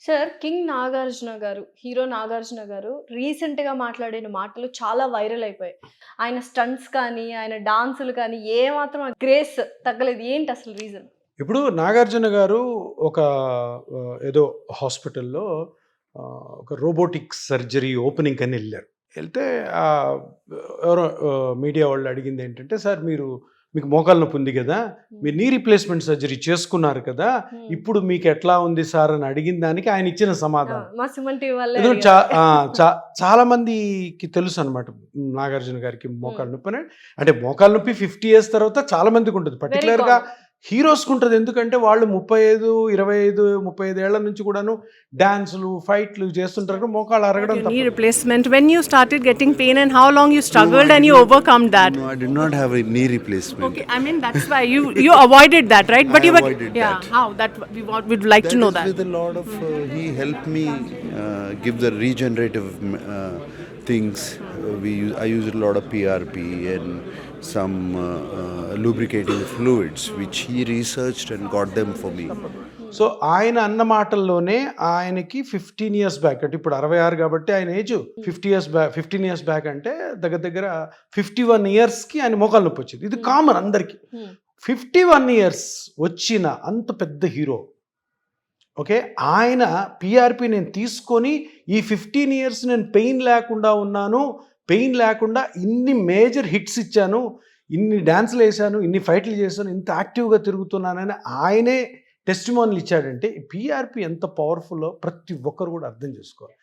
Sir 'king Nagarjuna' గారు, hero 'Nagarjuna' గారు రీసెంట్‌గా మాట్లాడిన మాటలు చాలా వైరల్ అయిపోయాయి. ఆయన స్టంట్స్ కానీ, ఆయన డాన్సులు కానీ ఏమాత్రం గ్రేస్ తగ్గలేదు. ఏంటి అసలు రీజన్? ఇప్పుడు 'నాగార్జున' గారు ఒక ఏదో హాస్పిటల్‌లో ఒక రోబోటిక్ సర్జరీ ఓపెనింగ్‌కని ఎళ్లారు. ఎళ్తే ఎవరో మీడియా వాళ్ళు అడిగిందేంటంటే, "సార్ మీకు మోకాలు నొప్పి ఉంది గదా! మీరు నీ రీప్లేస్‌మెంట్ సర్జరీ చేసుకున్నారు కదా! ఇప్పుడు మీకెట్లా ఉంది సార్?" అని అడిగిన దానికి ఆయన ఇచ్చిన సమాధానం. మా సుమన్ టీవీ వాళ్ళే ఏదో అడిగారు. చాలా మందికి తెలుసనమాట 'నాగార్జున' గారికి మోకాలు నొప్పి అని. అంటే మోకాలు నొప్పి 50 ఇయర్స్ తర్వాత చాలా మందికుంటది. వెరీ పర్టిక్యులర్‌గా కామన్. హీరోస్‌కుంటది. ఎందుకంటే వాళ్ళు 35, 25, 35 ఏళ్ల నుంచి కూడాను డాన్సులు, ఫైట్‌లు చేస్తుంటారు. మోకాళ్ళు అరగడం Your knee తప్పదు. replacement. When you started getting pain and how long you struggled and you overcome that? No, I did not have a knee replacement. Okay, I mean that's why you avoided that, right? But I you were avoided that. How that we'd like to know That that. is with a lot of he helped me give the regenerative things. I used a lot of PRP and some lubricating fluids which he researched and got them for me. So ఆయన అన్న మాటల్లోనే ఆయనకి 15 years back, అంటే ఇప్పుడు 66 కాబట్టి ఆయన age 15 years back అంటే దగ్గర 51 ఇయర్స్కి ఆయన మోకాలు నొప్పి వచ్చింది. ఇది కామన్ అందరికీ. 51 ఇయర్స్ వచ్చిన అంత పెద్ద హీరో, ఓకే, ఆయన పిఆర్పి నేను తీసుకొని ఈ 15 ఇయర్స్ నేను పెయిన్ లేకుండా ఉన్నాను, పెయిన్ లేకుండా ఇన్ని మేజర్ హిట్స్ ఇచ్చాను, ఇన్ని డ్యాన్స్లు వేసాను, ఇన్ని ఫైట్లు చేశాను, ఇంత యాక్టివ్గా తిరుగుతున్నానని ఆయనే టెస్టిమోనియల్ ఇచ్చాడంటే పిఆర్పి ఎంత పవర్ఫుల్లో ప్రతి ఒక్కరు కూడా అర్థం చేసుకోవాలి.